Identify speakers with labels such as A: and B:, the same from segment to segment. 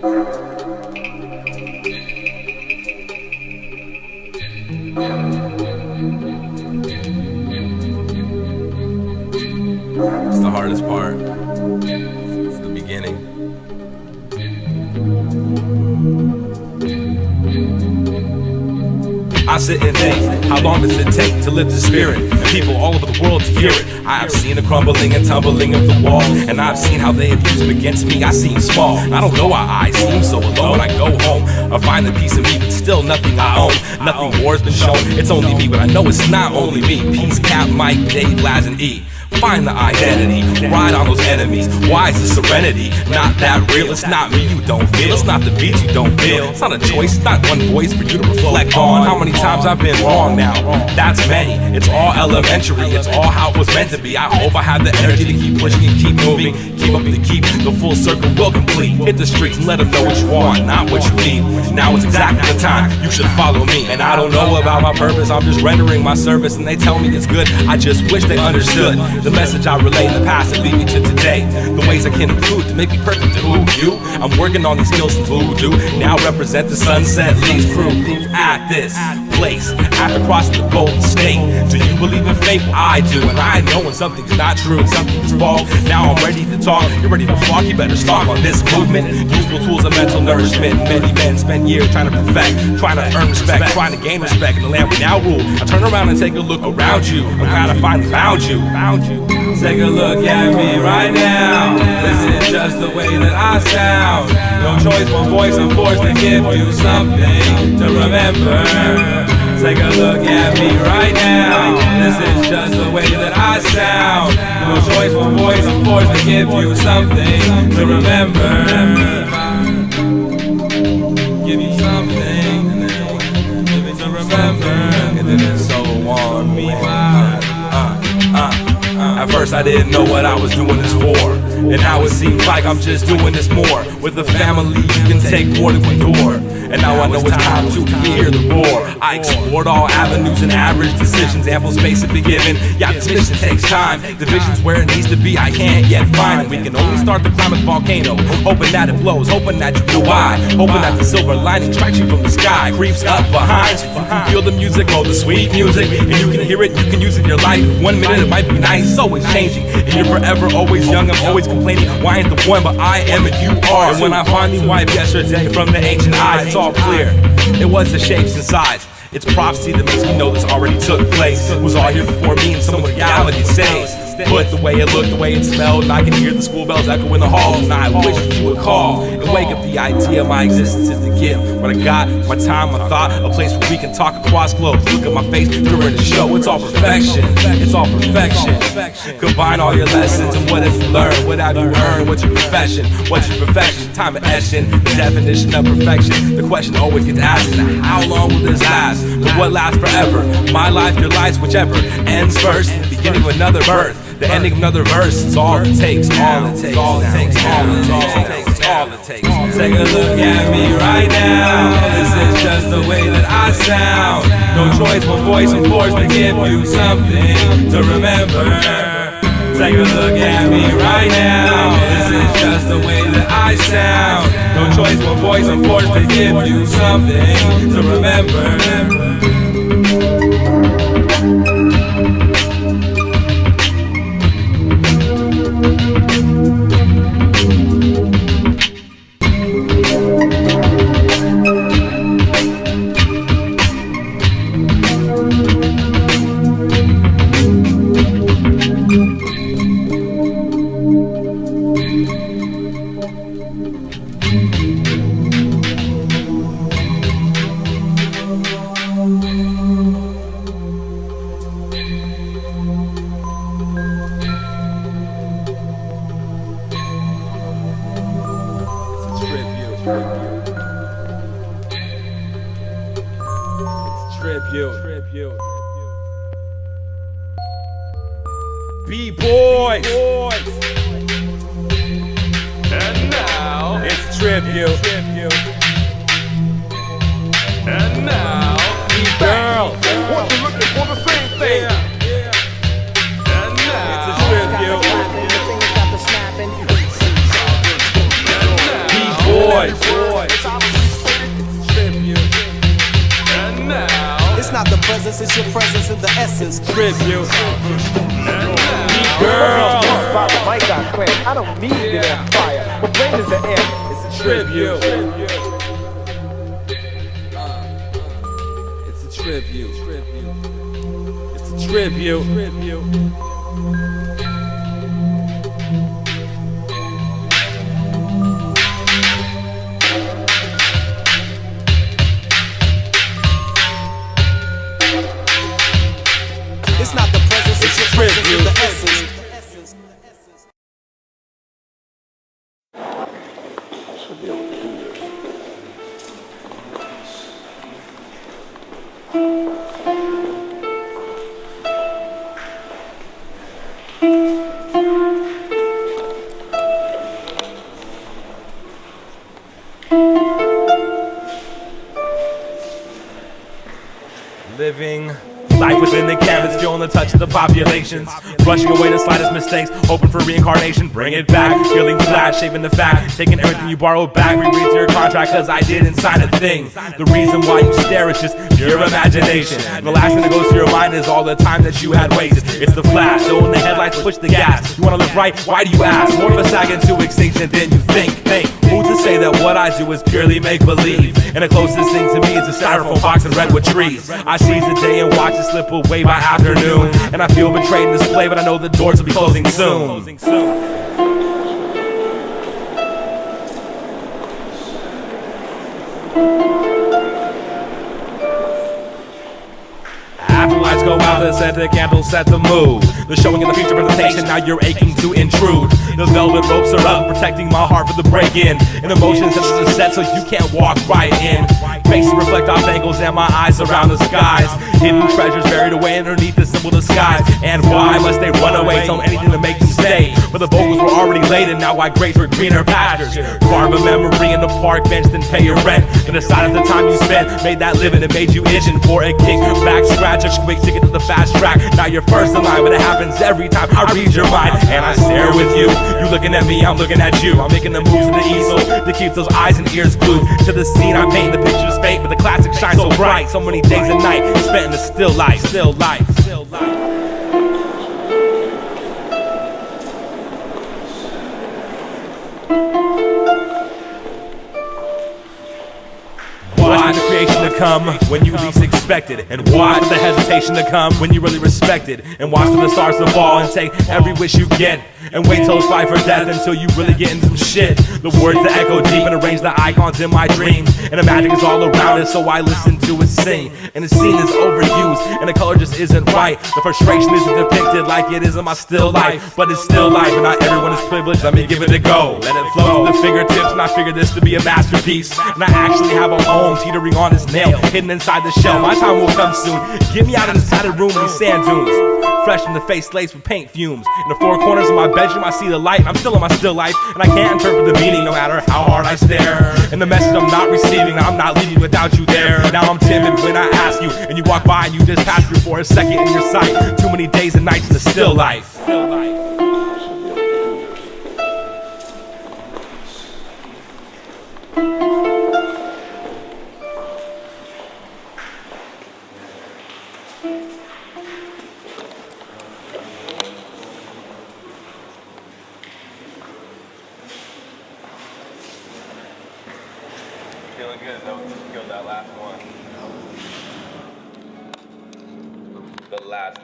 A: It's the hardest part. It's the beginning. I sit and think, how long does it take to live the spirit? And people all over the world to hear it. I have seen the crumbling and tumbling of the wall, and I've seen how they abuse them against me. I seem small. I don't know why I seem so alone. When I go home, I find the peace in me, but still nothing I own. Nothing more has been shown. It's only me, but I know it's not only me. Peace, Cap, Mike, Dave, Laz, and E. Find the identity, ride on those enemies. Why is the serenity not that real? It's not me you don't feel, it's not the beats you don't feel. It's not a choice, it's not one voice for you to reflect on. How many times I've been wrong now? That's many. It's all elementary, it's all how it was meant to be. I hope I have the energy to keep pushing and keep moving. Keep up to keep the full circle will complete. Hit the streets and let them know what you want, not what you need. Now it's exactly the time you should follow me. And I don't know about my purpose, I'm just rendering my service, and they tell me it's good. I just wish they understood the message I relay in the past that lead me to today. The ways I can improve to make me perfect to who you. I'm working on these skills since voodoo. Now represent the Sunset League's crew at this place after crossing the Golden State. Do you believe in fate? Well, I do, and I know when something's not true and something's false. Now I'm ready to talk. You're ready to flock. You better stalk on this movement. Useful tools of mental nourishment. Many men spend years trying to perfect, trying to earn respect, trying to gain respect in the land we now rule. I turn around and take a look around you. I'm glad I finally found you. Take a look at me right now. This is just the way that I sound. No choice, one voice, I'm forced to give you something to remember. Take a look at me right now. This is just the way that I sound. No choice, one voice, I'm forced to give you something to remember. Give you something to remember. And then it's so on me. At first I didn't know what I was doing this for, and now it seems like I'm just doing this more. With a family you can take more to endure, and now I know it's time to hear the roar. I explored all avenues and average decisions, ample space to be given. Yeah, this mission takes time. The vision's where it needs to be, I can't yet find it. We can only start the climb of the volcano, hoping that it blows, hoping that you know why, hoping that the silver lining strikes you from the sky, creeps up behind you. You can feel the music, oh the sweet music, and you can hear it, you can use it in your life. 1 minute it might be nice, it's always changing, and you're forever always young. I'm always complaining, why ain't the one, but I am and you are. And when I finally wipe yesterday from the ancient eyes, it's all clear. It was the shapes and size. It's prophecy that makes me know this already took place. It was all here before me, and some reality says. But the way it looked, the way it smelled, and I can hear the school bells echo in the halls. And I wish that you would call and wake up the idea my existence is the gift. What I got, my time, my thought, a place where we can talk across globes. Look at my face during the show, it's all perfection. It's all perfection. Combine all your lessons, and what have you learned? What have you earned? What's your profession? What's your perfection? Time of etching, the definition of perfection. The question always gets asked, how long will this last? But what lasts forever? My life, your life, whichever ends first. The beginning of another birth, the ending of another verse. It's all it takes, all it takes, all it takes, all it takes, all it takes. Take a look at me right now. This is just the way that I sound. No choice, one voice, I'm forced to give you something to remember. Take a look at me right now. This is just the way that I sound. No choice, one voice, I'm forced to give you something to remember. Tribute. B-boys. And now it's tribute. And now B-girl.
B: What you looking for, the same thing?
A: And now it's a tribute. B-boys.
C: presence, it's your presence in the essence.
A: Tribute. Girl.
B: By the mic got clamped. I don't need it on fire. My brain is the air. It's a
A: Tribute. It's a tribute. It's a tribute.
C: It's not the presence, it's your presence in the essence.
D: Should be able to do this.
A: Living life within the canvas, feeling the touch of the populations, brushing away the slightest mistakes, hoping for reincarnation. Bring it back, feeling flat, shaping the fact, taking everything you borrowed back. Reread your contract, cause I didn't sign a thing. The reason why you stare is just your imagination. The last thing that goes through your mind is all the time that you had wasted. It's the flash, so when the headlights push the gas, you wanna live right, why do you ask? More of a sag into extinction than you think. Who's to say that what I do is purely make-believe? And the closest thing to me is a styrofoam box in redwood trees. I seize the day and watch it slip away by afternoon, and I feel betrayed in this play, but I know the doors will be closing soon. After lights go out, the set the candles set the mood. The showing in the future presentation, now you're aching to intrude. The velvet ropes are up, protecting my heart for the break-in. And emotions are set so you can't walk right in. Faces reflect off angles and my eyes around the skies. Hidden treasures buried away underneath the simple disguise. And why must they run away? Tell anything to make them stay. But the vocals were already laid, and now I graze for greener pastures. Carve a memory in the park bench, then pay your rent. Then decide if the time you spent made that living, it made you itching for a kick back scratch, a quick ticket to the fast track. Now you're first in line, but it happens every time I read your mind. And I stare with you, you looking at me, I'm looking at you. I'm making the moves to the easel to keep those eyes and ears glued to the scene. I paint the picture's fate, but the classic shines so bright. So many days and nights spent in the still life, still life, still life. Watch the creation to come when you least expect it, and watch the hesitation to come when you really respect it, and watch for the stars to fall and take every wish you get, and wait till it's life or death until you really get in some shit. The words that echo deep and arrange the icons in my dreams, and the magic is all around it, so I listen to it sing. And the scene is overused, and the color just isn't right. The frustration isn't depicted like it is in my still life, but it's still life, and not everyone is privileged. Let me give it a go. Let it flow to the fingertips, and I figure this to be a masterpiece. And I actually have a home teetering on this nail, hidden inside the shell. My time will come soon. Get me out of this padded room in these sand dunes, fresh from the face laced with paint fumes. In the four corners of my bedroom I see the light, and I'm still in my still life, and I can't interpret the meaning no matter how hard I stare. And the message I'm not receiving, I'm not leaving without you there. Now I'm timid when I ask you, and you walk by and you just pass through for a second in your sight. Too many days and nights in the still life. Feeling good, though. Just killed that last one. The last,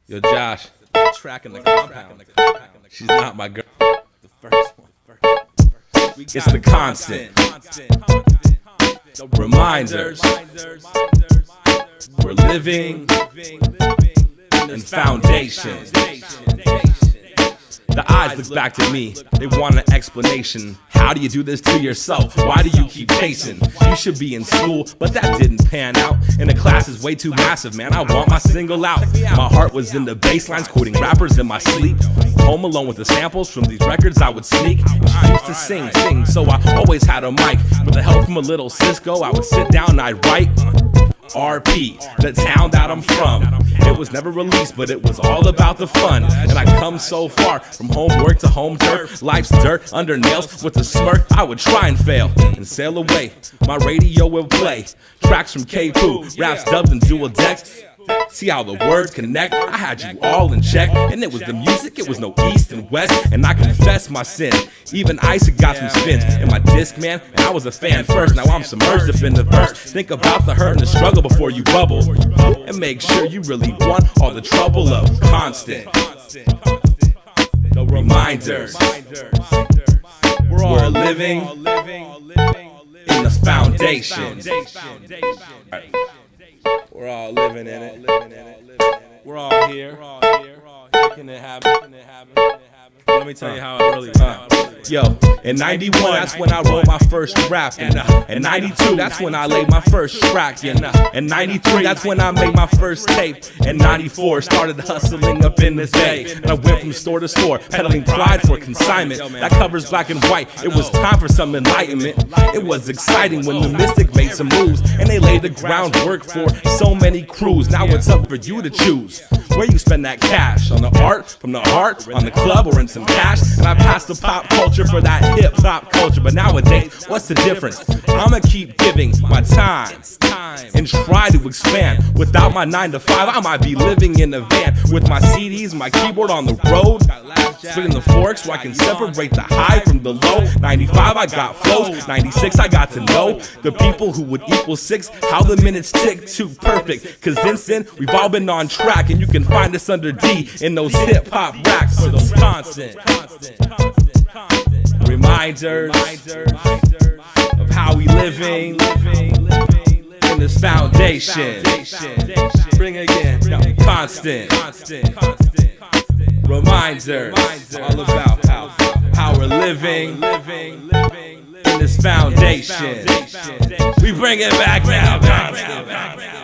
A: Yo, Josh. Track in the compound. She's not my girl. The first one. It's the constant. Reminders. We're living in foundation. The eyes look back to me, they want an explanation. How do you do this to yourself? Why do you keep chasing? You should be in school, but that didn't pan out. And the class is way too massive, man, I want my single out. My heart was in the bass lines, quoting rappers in my sleep. Home alone with the samples from these records I would sneak. She used to sing, so I always had a mic. With the help from a little Cisco, I would sit down and I'd write. RP, the town that I'm from. It was never released, but it was all about the fun. And I come so far, from homework to home turf. Life's dirt under nails. With a smirk, I would try and fail and sail away. My radio will play tracks from K-Poo, raps dubbed in dual decks. See how the words connect? I had you all in check. And it was the music, it was no east and west. And I confess my sin. Even Isaac got some spins in my disc, man. And I was a fan first, now I'm submerged up in the verse. Think about the hurt and the struggle before you bubble. And make sure you really want all the trouble of constant. No reminders. We're living in the foundation. We're all living in it. We're all here. Making it happen. Let me tell you how it really Yo, in 91, that's when I wrote my first rap. In 92, that's when I laid my first track. In 93, that's when I made my first tape. In 94, started hustling up in this day. And I went from store to store, peddling pride for consignment. That covers black and white. It was time for some enlightenment. It was exciting when the Mystic made some moves. And they laid the groundwork for so many crews. Now it's up for you to choose where you spend that cash. On the art, from the heart, on the club, or in some cash. And I passed the pop culture for that hip-hop culture. But nowadays, what's the difference? I'ma keep giving my time and try to expand. Without my 9 to 5, I might be living in a van with my CDs, my keyboard on the road, spinning the forks so I can separate the high from the low. 95, I got flows. 96, I got to know the people who would equal 6. How the minutes tick too perfect. Cause then we've all been on track, and you can find us under D in those hip-hop racks for those constant reminders of how we living in this foundation. Bring again, constant reminders all about how we're living in this foundation. We bring it back now, constant.